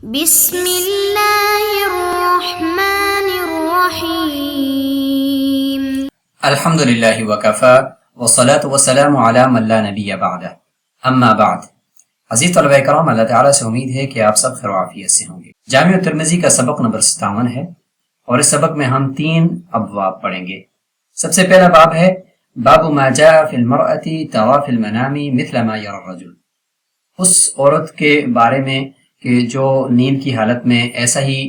بسم اللہ الرحمن الرحیم۔ الحمد للہ وکفی والصلاة والسلام علی من لا نبی بعدہ، اما بعد۔ عزیز طلبہ کرام، اللہ تعالیٰ سے امید ہے کہ آپ سب خیر و عافیت سے ہوں گے۔ جامع ترمذی کا سبق نمبر 57 ہے، اور اس سبق میں ہم 3 ابواب پڑھیں گے۔ سب سے پہلا باب ہے باب ما جاء فی المرأة ترى فی المنام مثل ما یری الرجل، اس عورت کے بارے میں کہ جو نیند کی حالت میں ایسا ہی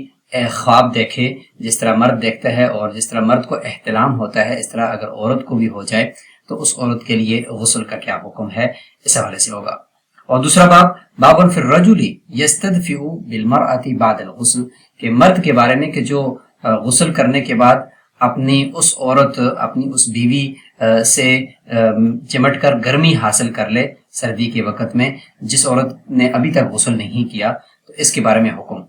خواب دیکھے جس طرح مرد دیکھتا ہے، اور جس طرح مرد کو احتلام ہوتا ہے اس طرح اگر عورت کو بھی ہو جائے تو اس عورت کے لیے غسل کا کیا حکم ہے، اس حوالے سے ہوگا۔ اور دوسرا باب باب فی الرجل یستدفئ بالمرأة بعد الغسل، کہ مرد کے بارے میں کہ جو غسل کرنے کے بعد اپنی اس عورت، اپنی اس بیوی سے چمٹ کر گرمی حاصل کر لے سردی کے وقت میں، جس عورت نے ابھی تک غسل نہیں کیا، تو اس کے بارے میں حکم۔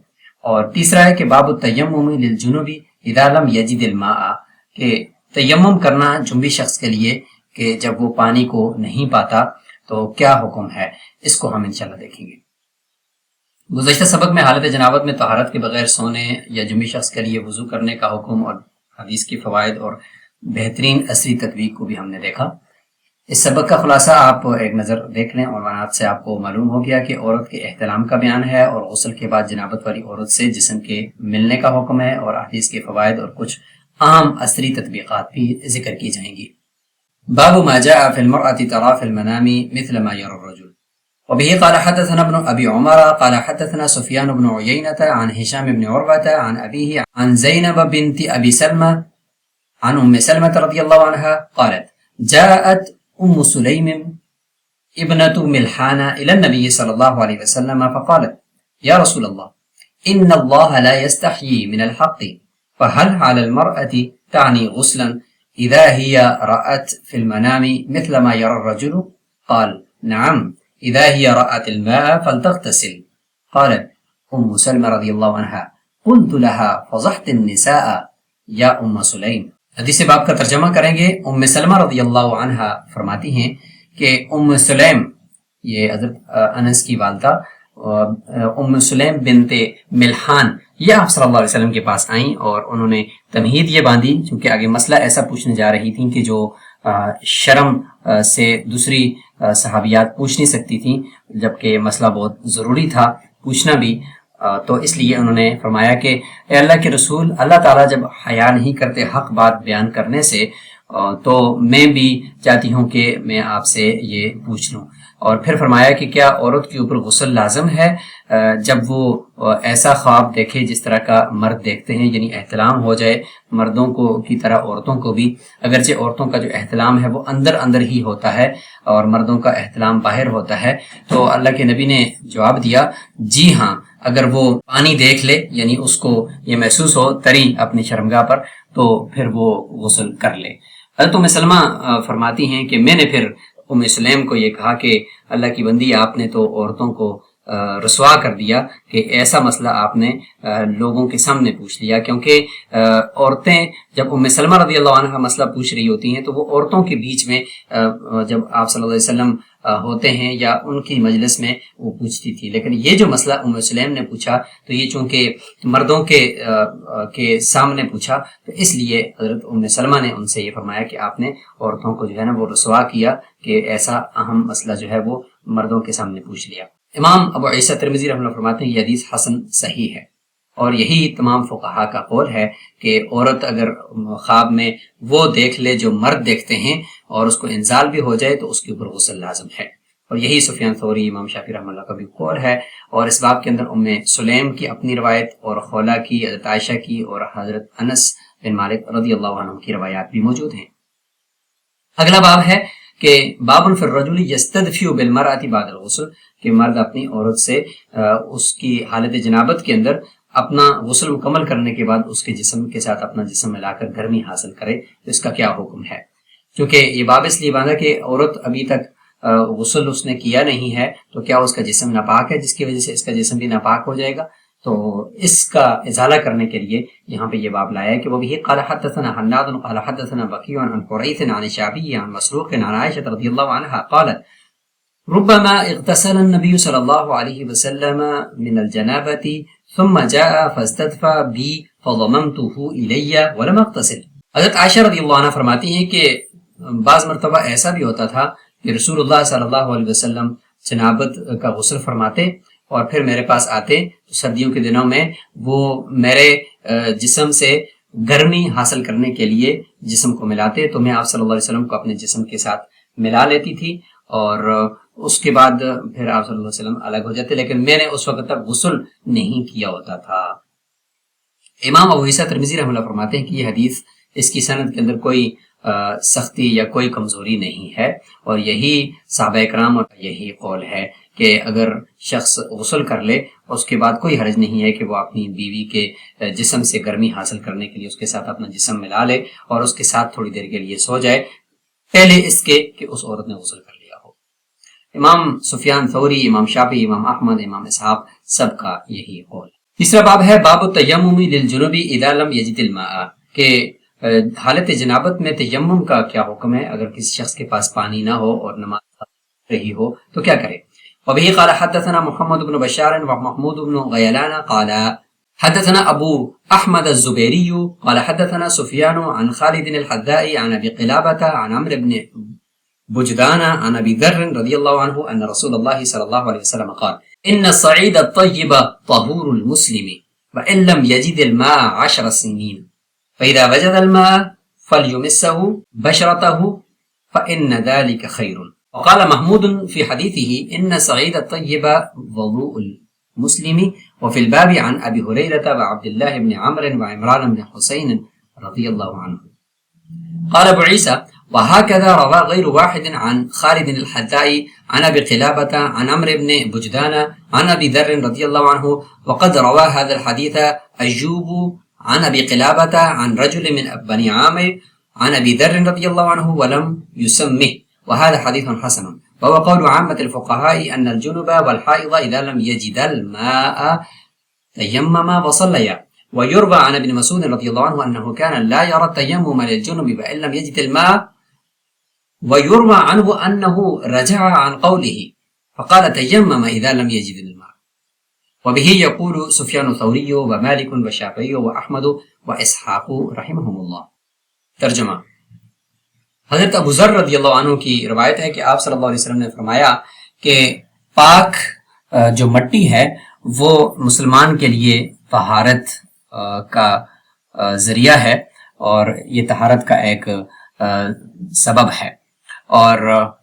اور تیسرا ہے کہ باب التیمم للجنوب اذا لم یجد الماء، کہ تیمم کرنا جنبی شخص کے لیے کہ جب وہ پانی کو نہیں پاتا تو کیا حکم ہے، اس کو ہم انشاءاللہ دیکھیں گے۔ گزشتہ سبق میں حالت جنابت میں طہارت کے بغیر سونے یا جنبی شخص کے لیے وضو کرنے کا حکم اور حدیث کی فوائد اور بہترین عصری تطبیق کو بھی ہم نے دیکھا۔ اس سبق کا خلاصہ آپ ایک نظر دیکھ لیں، عنوانات سے آپ کو معلوم ہو گیا کہ عورت کے احتلام کا بیان ہے، اور غسل کے بعد جنابت والی عورت سے جسم کے ملنے کا حکم ہے، اور حدیث کے فوائد اور کچھ عام عصری تطبیقات بھی ذکر کی جائیں گی۔ باب ما جاء في المرأة ترى في المنام مثل ما يرى الرجل، وبه قال حدثنا ابن أبي عمر قال حدثنا سفيان بن عيينة عن هشام بن عروة عن أبيه عن زينب بنت أبي سلمة عن أم سلمة رضي الله عنها قالت جاءت أم سليم ابنة ملحان إلى النبي صلى الله عليه وسلم فقالت يا رسول الله إن الله لا يستحيي من الحق، فهل على المرأة تعني غسلا إذا هي رأت في المنام مثل ما يرى الرجل؟ قال نعم إذا هي رأت الماء فلتغتسل۔ قالت أم سلمة رضي الله عنها قلت لها فضحت النساء يا أم سليم۔ حدیث باب کا ترجمہ کریں گے۔ ام سلمہ رضی اللہ عنہا فرماتی ہیں کہ ام سلیم، یہ حضرت انس کی والدہ ام سلیم بنت ملحان، یہ آپ صلی اللہ علیہ وسلم کے پاس آئیں، اور انہوں نے تمہید یہ باندھی، چونکہ آگے مسئلہ ایسا پوچھنے جا رہی تھیں کہ جو شرم سے دوسری صحابیات پوچھ نہیں سکتی تھیں، جبکہ مسئلہ بہت ضروری تھا پوچھنا بھی، تو اس لیے انہوں نے فرمایا کہ اے اللہ کے رسول، اللہ تعالیٰ جب حیا نہیں کرتے حق بات بیان کرنے سے، تو میں بھی چاہتی ہوں کہ میں آپ سے یہ پوچھ لوں۔ اور پھر فرمایا کہ کیا عورت کے اوپر غسل لازم ہے جب وہ ایسا خواب دیکھے جس طرح کا مرد دیکھتے ہیں، یعنی احتلام ہو جائے مردوں کو کی طرح عورتوں کو بھی، اگرچہ عورتوں کا جو احتلام ہے وہ اندر اندر ہی ہوتا ہے اور مردوں کا احتلام باہر ہوتا ہے۔ تو اللہ کے نبی نے جواب دیا جی ہاں، اگر وہ پانی دیکھ لے، یعنی اس کو یہ محسوس ہو تری اپنی شرمگاہ پر، تو پھر وہ غسل کر لے۔ حضرت ام سلمہ فرماتی ہیں کہ میں نے پھر ام سلیم کو یہ کہا کہ اللہ کی بندی، آپ نے تو عورتوں کو رسوا کر دیا کہ ایسا مسئلہ آپ نے لوگوں کے سامنے پوچھ لیا، کیونکہ عورتیں جب ام سلمہ رضی اللہ عنہ مسئلہ پوچھ رہی ہوتی ہیں تو وہ عورتوں کے بیچ میں جب آپ صلی اللہ علیہ وسلم ہوتے ہیں یا ان کی مجلس میں وہ پوچھتی تھی، لیکن یہ جو مسئلہ ام سلیم نے پوچھا تو یہ چونکہ مردوں کے سامنے پوچھا، تو اس لیے حضرت ام سلمہ نے ان سے یہ فرمایا کہ آپ نے عورتوں کو جو ہے نا وہ رسوا کیا کہ ایسا اہم مسئلہ جو ہے وہ مردوں کے سامنے پوچھ لیا۔ امام ابو عیسیٰ ترمذی رحمہ اللہ فرماتے ہیں یہ حدیث حسن صحیح ہے، اور یہی تمام فقہا کا قول ہے کہ عورت اگر خواب میں وہ دیکھ لے جو مرد دیکھتے ہیں اور اس کو انزال بھی ہو جائے تو اس کے اوپر غسل لازم ہے، اور یہی سفیان ثوری، امام شافعی رحمہ اللہ کا بھی قول ہے۔ اور اس باب کے اندر ام سلیم کی اپنی روایت اور خولہ کی، حضرت عائشہ کی اور حضرت انس بن مالک رضی اللہ عنہ کی روایات بھی موجود ہیں۔ اگلا باب ہے کہ باب فی الرجل یستدفئ بالمرأة بعد الغسل، کہ مرد اپنی عورت سے اس کی حالت جنابت کے اندر اپنا غسل مکمل کرنے کے بعد اس کے جسم کے ساتھ اپنا جسم ملا کر گرمی حاصل کرے، تو اس کا کیا حکم ہے۔ کیونکہ یہ باب اس لیے باندھا کہ عورت ابھی تک غسل اس نے کیا نہیں ہے، تو کیا اس کا جسم ناپاک ہے جس کی وجہ سے اس کا جسم بھی ناپاک ہو جائے گا؟ تو اس کا ازالہ کرنے کے لیے یہاں پہ یہ باب لایا ہے کہ وہ بھی قال حدثنا حناد قال حدثنا بقيع عن قريث عن الشعبي عن مسروق عن عائشة رضي الله عنها قالت ربما اغتسل النبي صلی اللہ علیہ وسلم من الجنابة ثم جاء فاستدفى بي فضممته إلي ولم اغتسل. حضرت عائشہ رضی اللہ عنہ فرماتی ہیں کہ بعض مرتبہ ایسا بھی ہوتا تھا کہ رسول اللہ صلی اللہ علیہ وسلم جنابت کا غسل فرماتے اور پھر میرے پاس آتے. سردیوں کے دنوں میں وہ میرے جسم سے گرمی حاصل کرنے کے لیے جسم کو ملاتے تو میں آپ صلی اللہ علیہ وسلم کو اپنے جسم کے ساتھ ملا لیتی تھی اور اس کے بعد پھر آپ صلی اللہ علیہ وسلم الگ ہو جاتے، لیکن میں نے اس وقت تک غسل نہیں کیا ہوتا تھا. امام ابو عیسیٰ ترمذی رحمہ اللہ فرماتے ہیں کہ یہ حدیث اس کی سند کے اندر کوئی سختی یا کوئی کمزوری نہیں ہے، اور یہی صحابہ کرام اور یہی قول ہے کہ اگر شخص غسل کر لے اس کے بعد کوئی حرج نہیں ہے کہ وہ اپنی بیوی کے جسم سے گرمی حاصل کرنے کے لیے اس کے ساتھ اپنا جسم ملا لے اور اس کے ساتھ تھوڑی دیر کے لیے سو جائے پہلے اس کے کہ اس عورت نے غسل کر لیا ہو. امام سفیان ثوری، امام شافعی، امام احمد، امام اسحاق سب کا یہی قول. تیسرا باب ہے باب التیمم للجنوب اذا لم یجد الماء، کہ حالت جنابت میں تیمم کا کیا حکم ہے اگر کسی شخص کے پاس پانی نہ ہو اور نماز رہی ہو تو کیا کرے. وبه قال حدثنا محمد بن بشار ومحمود بن غيلان قال حدثنا ابو احمد الزبيري قال حدثنا سفيان عن خالد الحذاء عن ابي قلابة عن عمرو بن بجدان عن ابي ذر رضي الله عنه ان رسول الله صلى الله عليه وسلم قال ان الصعيد الطيب طهور المسلم وان لم يجد الماء 10 سنين فاذا وجد الماء فليمسه بشرته فان ذلك خير. وقال محمود في حديثه ان صعيد الطيب وضوء المسلم. وفي الباب عن ابي هريره وعبد الله بن عمرو وعمران بن حسين رضي الله عنه. قال ابو عيسى وهكذا روى غير واحد عن خالد الحذاء عن ابي قلابة عن عمرو بن بجدان عن ابي ذر رضي الله عنه. وقد روى هذا الحديث ايوب عن ابي قلابة عن رجل من بني عامر عن ابي ذر رضي الله عنه ولم يسمه، وهذا حديث حسن. وهو قول عامة الفقهاء أن الجنب والحائض إذا لم يجد الماء تيمم وصليا. ويروى عن ابن مسعود رضي الله عنه أنه كان لا يرى التيمم للجنب وإن لم يجد الماء. ويروى عنه أنه رجع عن قوله فقال تيمم إذا لم يجد الماء. وبه يقول سفيان الثوري ومالك والشافعي وأحمد وإسحاق رحمهم الله. ترجمہ. حضرت ابو ذر رضی اللہ عنہ کی روایت ہے کہ آپ صلی اللہ علیہ وسلم نے فرمایا کہ پاک جو مٹی ہے وہ مسلمان کے لیے طہارت کا ذریعہ ہے اور یہ طہارت کا ایک سبب ہے، اور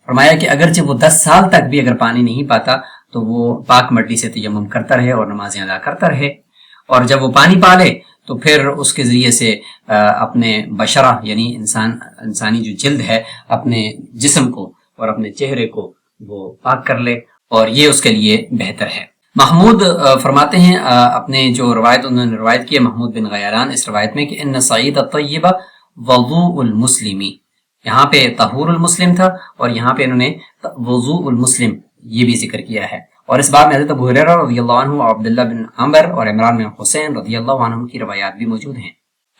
فرمایا کہ اگرچہ وہ 10 سال تک بھی اگر پانی نہیں پاتا تو وہ پاک مٹی سے تیمم کرتا رہے اور نمازیں ادا کرتا رہے، اور جب وہ پانی پا لے تو پھر اس کے ذریعے سے اپنے بشرہ یعنی انسانی جو جلد ہے اپنے جسم کو اور اپنے چہرے کو وہ پاک کر لے، اور یہ اس کے لیے بہتر ہے. محمود فرماتے ہیں اپنے جو روایت انہوں نے روایت کی ہے محمود بن غیلان اس روایت میں کہ ان صعید الطیب وضوء المسلم، یہاں پہ طہور المسلم تھا اور یہاں پہ انہوں نے وضوء المسلم یہ بھی ذکر کیا ہے. اور اس باب میں حضرت ابو ہریرہ رضی اللہ عنہ اور عبداللہ بن عمر اور عمران بن حسین رضی اللہ عنہ کی روایات بھی موجود ہیں.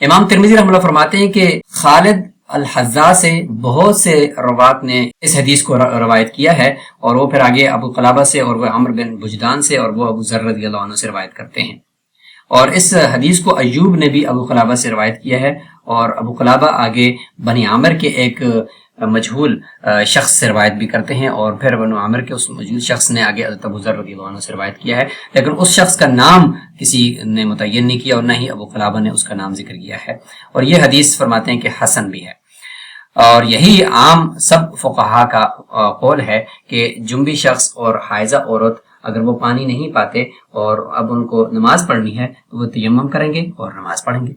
امام ترمذی رحمہ اللہ فرماتے ہیں کہ خالد الحذاء سے بہت سے روات نے اس حدیث کو روایت کیا ہے، اور وہ پھر آگے ابو قلابہ سے اور وہ عمرو بن بجدان سے اور وہ ابو ذر رضی اللہ عنہ سے روایت کرتے ہیں. اور اس حدیث کو ایوب نے بھی ابو قلابہ سے روایت کیا ہے، اور ابو قلابہ آگے بنی عامر کے ایک مجہول شخص سے روایت بھی کرتے ہیں، اور پھر بنو عامر کے اس مجہول شخص نے آگے حضرت ابو ذر رضی اللہ عنہ سے روایت کیا ہے، لیکن اس شخص کا نام کسی نے متعین نہیں کیا اور نہ ہی ابو قلابہ نے اس کا نام ذکر کیا ہے. اور یہ حدیث فرماتے ہیں کہ حسن بھی ہے، اور یہی عام سب فقہا کا قول ہے کہ جنبی شخص اور حائضہ عورت اگر وہ پانی نہیں پاتے اور اب ان کو نماز پڑھنی ہے تو وہ تیمم کریں گے اور نماز پڑھیں گے.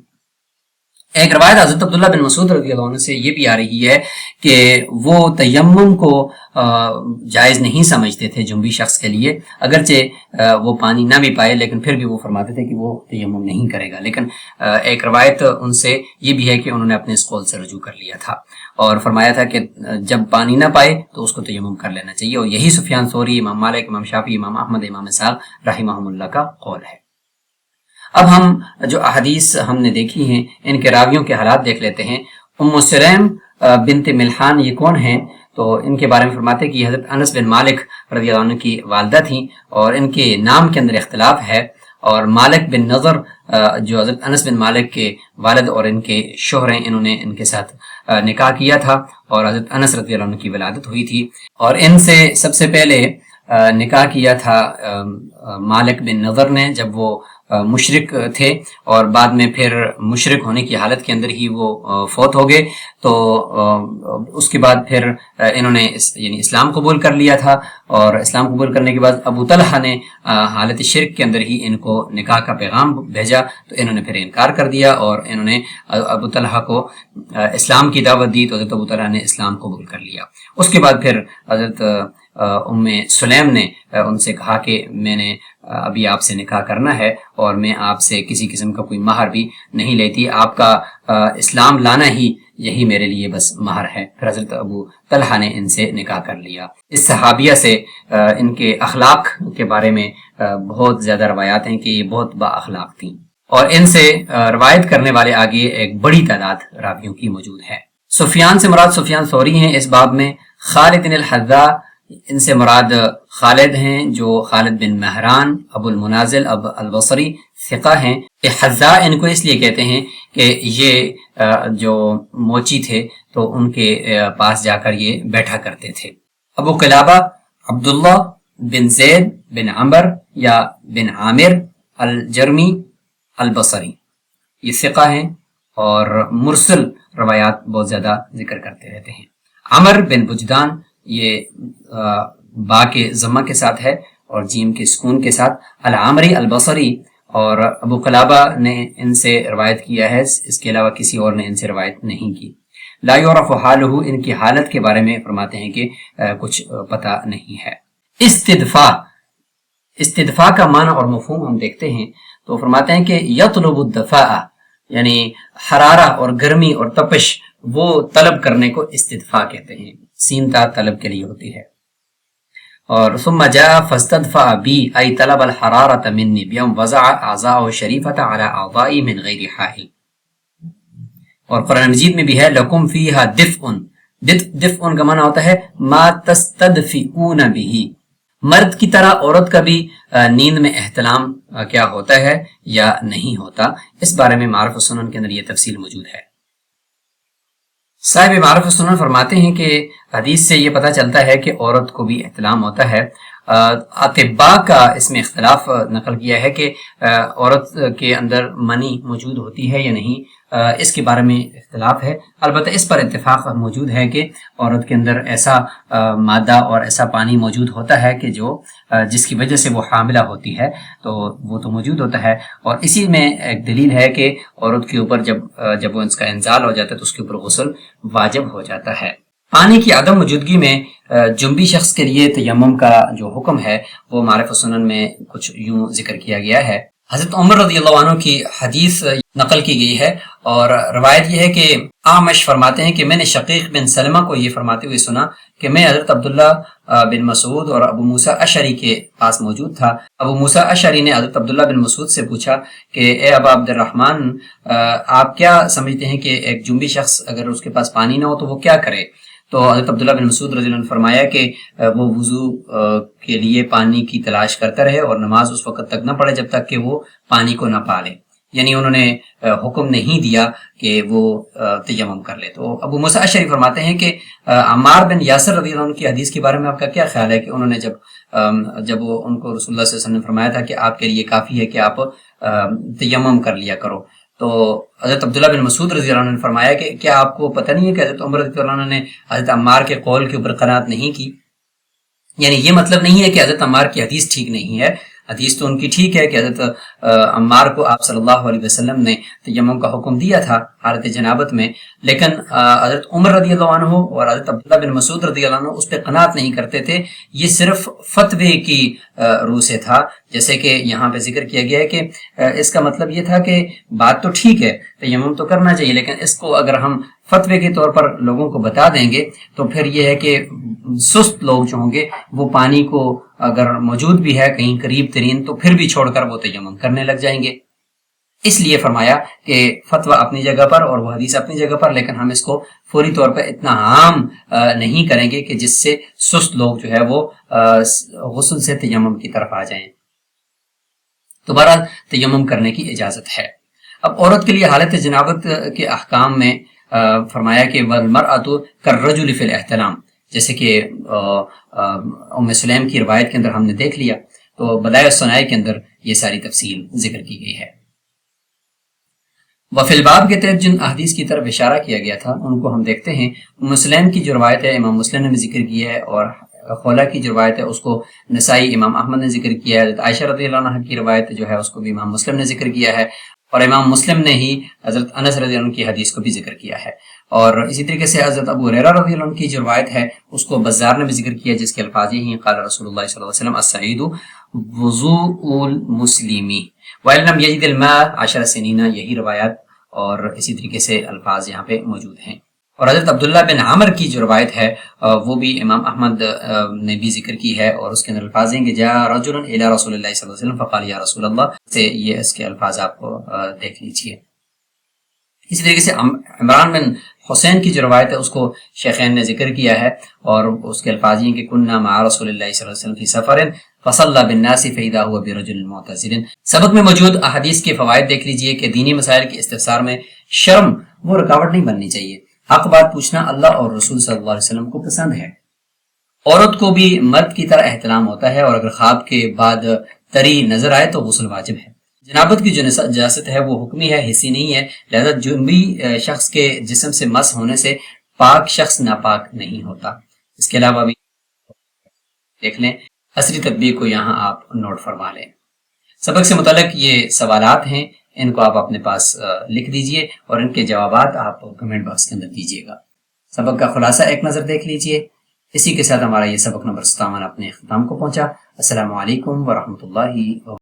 ایک روایت حضرت عبداللہ بن مسعود رضی اللہ عنہ سے یہ بھی آ رہی ہے کہ وہ تیمم کو جائز نہیں سمجھتے تھے جنبی شخص کے لیے، اگرچہ وہ پانی نہ بھی پائے لیکن پھر بھی وہ فرماتے تھے کہ وہ تیمم نہیں کرے گا. لیکن ایک روایت ان سے یہ بھی ہے کہ انہوں نے اپنے اس قول سے رجوع کر لیا تھا اور فرمایا تھا کہ جب پانی نہ پائے تو اس کو تیمم کر لینا چاہیے، اور یہی سفیان ثوری، امام مالک، امام شافعی، امام احمد، امام اسحاق رحمہم اللہ کا قول ہے. اب ہم جو احادیث ہم نے دیکھی ہیں ان کے راویوں کے حالات دیکھ لیتے ہیں. ام سلیم بنت ملحان یہ کون ہیں؟ تو ان کے بارے میں فرماتے ہیں کہ حضرت انس بن مالک رضی اللہ عنہ کی والدہ تھیں اور ان کے نام کے اندر اختلاف ہے، اور مالک بن نضر جو حضرت انس بن مالک کے والد اور ان کے شوہر ہیں، انہوں نے ان کے ساتھ نکاح کیا تھا اور حضرت انس رضی اللہ عنہ کی ولادت ہوئی تھی، اور ان سے سب سے پہلے نکاح کیا تھا مالک بن نضر نے جب وہ مشرک تھے، اور بعد میں پھر مشرک ہونے کی حالت کے اندر ہی وہ فوت ہو گئے، تو اس کے بعد پھر انہوں نے یعنی اسلام قبول کر لیا تھا، اور اسلام قبول کرنے کے بعد ابو طلحہ نے حالت شرک کے اندر ہی ان کو نکاح کا پیغام بھیجا، تو انہوں نے پھر انکار کر دیا اور انہوں نے ابو طلحہ کو اسلام کی دعوت دی، تو حضرت ابو طلحہ نے اسلام قبول کر لیا۔ اس کے بعد پھر حضرت ام سلیم نے ان سے کہا کہ میں نے ابھی آپ سے نکاح کرنا ہے اور میں آپ سے کسی قسم کا کوئی مہر بھی نہیں لیتی، آپ کا اسلام لانا ہی یہی میرے لیے بس مہر ہے۔ پھر حضرت ابو طلحہ نے ان سے نکاح کر لیا۔ اس صحابیہ سے ان کے اخلاق کے بارے میں بہت زیادہ روایات ہیں کہ یہ بہت با اخلاق تھیں، اور ان سے روایت کرنے والے آگے ایک بڑی تعداد راویوں کی موجود ہے۔ سفیان سے مراد سفیان ثوری ہیں اس باب میں۔ خالد بن الحذاء، ان سے مراد خالد ہیں جو خالد بن مہران ابو المنازل اب البصری ثقہ ہیں۔ حذاء ان کو اس لیے کہتے ہیں کہ یہ جو موچی تھے تو ان کے پاس جا کر یہ بیٹھا کرتے تھے۔ ابو قلابہ عبداللہ بن زید بن عمر یا بن عامر الجرمی البصری، یہ ثقہ ہیں اور مرسل روایات بہت زیادہ ذکر کرتے رہتے ہیں۔ عمر بن بجدان، یہ با کے ضمہ کے ساتھ ہے اور جیم کے سکون کے ساتھ، العامری البصری، اور ابو قلابہ نے ان سے روایت کیا ہے، اس کے علاوہ کسی اور نے ان سے روایت نہیں کی۔ لا یعرف حالہ، ان کی حالت کے بارے میں فرماتے ہیں کہ کچھ پتہ نہیں ہے۔ استدفاع کا معنی اور مفہوم ہم دیکھتے ہیں تو فرماتے ہیں کہ یطلب الدفاع، یعنی حرارہ اور گرمی اور تپش وہ طلب کرنے کو استدفاع کہتے ہیں، سین تا طلب کے لیے ہوتی ہے۔ اور ثم جاء فاستدفع بی ای طلب الحرارة منی بیوم وضع اعضاء شریفة على اعضائی من غیر حائل۔ اور قرآن مجید میں بھی ہے لکم فیہا دفء، دفء کا معنی ہوتا ہے ما تستدفئون به، مرد کی طرح عورت کا بھی نیند میں احتلام کیا ہوتا ہے یا نہیں ہوتا، اس بارے میں معارف السنن کے اندر یہ تفصیل موجود ہے۔ صاحب معارف السنن فرماتے ہیں کہ حدیث سے یہ پتہ چلتا ہے کہ عورت کو بھی احتلام ہوتا ہے۔ اطباء کا اس میں اختلاف نقل کیا ہے کہ عورت کے اندر منی موجود ہوتی ہے یا نہیں، اس کے بارے میں اختلاف ہے۔ البتہ اس پر اتفاق موجود ہے کہ عورت کے اندر ایسا مادہ اور ایسا پانی موجود ہوتا ہے کہ جس کی وجہ سے وہ حاملہ ہوتی ہے، تو وہ تو موجود ہوتا ہے، اور اسی میں ایک دلیل ہے کہ عورت کے اوپر جب وہ اس کا انزال ہو جاتا ہے تو اس کے اوپر غسل واجب ہو جاتا ہے۔ پانی کی عدم موجودگی میں جنبی شخص کے لیے تیمم کا جو حکم ہے وہ معارف السنن میں کچھ یوں ذکر کیا گیا ہے۔ حضرت عمر رضی اللہ عنہ کی حدیث نقل کی گئی ہے، اور روایت یہ ہے کہ اعمش فرماتے ہیں کہ میں نے شقیق بن سلمہ کو یہ فرماتے ہوئے سنا کہ میں حضرت عبداللہ بن مسعود اور ابو موسیٰ اشعری کے پاس موجود تھا۔ ابو موسیٰ اشعری نے حضرت عبداللہ بن مسعود سے پوچھا کہ اے ابا عبد الرحمن، آپ کیا سمجھتے ہیں کہ ایک جنبی شخص اگر اس کے پاس پانی نہ ہو تو وہ کیا کرے؟ تو حضرت عبداللہ بن مسعود رضی اللہ عنہ نے فرمایا کہ وہ وضو کے لیے پانی کی تلاش کرتا رہے اور نماز اس وقت تک نہ پڑھے جب تک کہ وہ پانی کو نہ پا لے، یعنی انہوں نے حکم نہیں دیا کہ وہ تیمم کر لے۔ تو ابو موسیٰ اشعری فرماتے ہیں کہ عمار بن یاسر رضی اللہ عنہ کی حدیث کے بارے میں آپ کا کیا خیال ہے کہ انہوں نے جب وہ ان کو رسول اللہ صلی اللہ علیہ وسلم نے فرمایا تھا کہ آپ کے لیے کافی ہے کہ آپ تیمم کر لیا کرو، تو حضرت عبداللہ بن مسعود رضی اللہ عنہ نے فرمایا کہ کیا آپ کو پتہ نہیں ہے کہ حضرت عمر رضی اللہ عنہ نے حضرت عمار کے قول کے اوپر قناعت نہیں کی؟ یعنی یہ مطلب نہیں ہے کہ حضرت عمار کی حدیث ٹھیک نہیں ہے، حدیث تو ان کی ٹھیک ہے کہ حضرت عمار کو آپ صلی اللہ علیہ وسلم نے تیمم کا حکم دیا تھا حالت جنابت میں، لیکن حضرت عمر رضی اللہ عنہ اور حضرت عبداللہ بن مسعود رضی اللہ عنہ اس پہ قناعت نہیں کرتے تھے، یہ صرف فتوے کی روح سے تھا، جیسے کہ یہاں پہ ذکر کیا گیا ہے کہ اس کا مطلب یہ تھا کہ بات تو ٹھیک ہے، تیمم تو کرنا چاہیے، لیکن اس کو اگر ہم فتوے کے طور پر لوگوں کو بتا دیں گے تو پھر یہ ہے کہ سست لوگ جو ہوں گے وہ پانی کو اگر موجود بھی ہے کہیں قریب ترین تو پھر بھی چھوڑ کر وہ تیمم کرنے لگ جائیں گے۔ اس لیے فرمایا کہ فتویٰ اپنی جگہ پر اور وہ حدیث اپنی جگہ پر، لیکن ہم اس کو فوری طور پہ اتنا عام نہیں کریں گے کہ جس سے سست لوگ جو ہے وہ غسل سے تیمم کی طرف آ جائیں۔ دوبارہ تیمم کرنے کی اجازت ہے۔ اب عورت کے لیے حالت جنابت کے احکام میں فرمایا کہ والمرأۃ کالرجل فی الاحتلام، جیسے کہ ام سلیم کی روایت کے اندر ہم نے دیکھ لیا، تو بدائع الصنائع کے اندر یہ ساری تفصیل ذکر کی گئی ہے۔ وفی الباب کے تحت جن احادیث کی طرف اشارہ کیا گیا تھا ان کو ہم دیکھتے ہیں۔ ام سلیم کی جو روایت ہے امام مسلم نے بھی ذکر کی ہے، اور خولہ کی جو روایت ہے اس کو نسائی امام احمد نے ذکر کیا ہے۔ حضرت عائشہ رضی اللہ عنہ کی روایت جو ہے اس کو بھی امام مسلم نے ذکر کیا ہے، اور امام مسلم نے ہی حضرت انس رضی اللہ عنہ کی حدیث کو بھی ذکر کیا ہے۔ اور اسی طریقے سے حضرت ابو ہریرہ رضی اللہ عنہ کی جو روایت ہے اس کو بزار نے بھی ذکر کیا، جس کے الفاظ یہ ہیں قال رسول اللہ صلی اللہ علیہ وسلم السعید وضوء المسلم وإن لم يجد الماء 10 سنین، یہی روایات اور اسی طریقے سے الفاظ یہاں پہ موجود ہیں۔ اور حضرت عبداللہ بن عامر کی جو روایت ہے وہ بھی امام احمد نے بھی ذکر کی ہے، اور اس کے اندر الفاظ ہیں کہ جاء رجل الی رسول اللہ صلی اللہ علیہ وسلم فقال یا رسول اللہ، سے یہ اس کے الفاظ آپ کو دیکھ لیجئے۔ اسی طریقے سے عمران بن حسین کی جو روایت ہے اس کو شیخین نے ذکر کیا ہے، اور اس کے الفاظ ہیں کہ کننا مع رسول اللہ صلی اللہ علیہ وسلم فی سفر فصلی بالناس فاذا هو برجل معتزل۔ سبق میں موجود احادیث کے فوائد دیکھ لیجئے کہ دینی مسائل کے استفسار میں شرم وہ رکاوٹ نہیں بننی چاہیے۔ حق بات پوچھنا اللہ اور رسول صلی اللہ علیہ وسلم کو پسند ہے۔ عورت کو بھی مرد کی طرح احترام ہوتا ہے، اور اگر خواب کے بعد تری نظر آئے تو غسل واجب ہے۔ جنابت کی جو نجاست ہے وہ حکمی ہے، حصی نہیں ہے، لہذا جنبی شخص کے جسم سے مس ہونے سے پاک شخص ناپاک نہیں ہوتا۔ اس کے علاوہ بھی دیکھ لیں، عصری تطبیق کو یہاں آپ نوٹ فرما لیں۔ سبق سے متعلق یہ سوالات ہیں، ان کو آپ اپنے پاس لکھ دیجئے اور ان کے جوابات آپ کمنٹ باکس کے اندر دیجئے گا۔ سبق کا خلاصہ ایک نظر دیکھ لیجئے۔ اسی کے ساتھ ہمارا یہ سبق نمبر 57 اپنے اختتام کو پہنچا۔ السلام علیکم ورحمۃ اللہ وبرکاتہ۔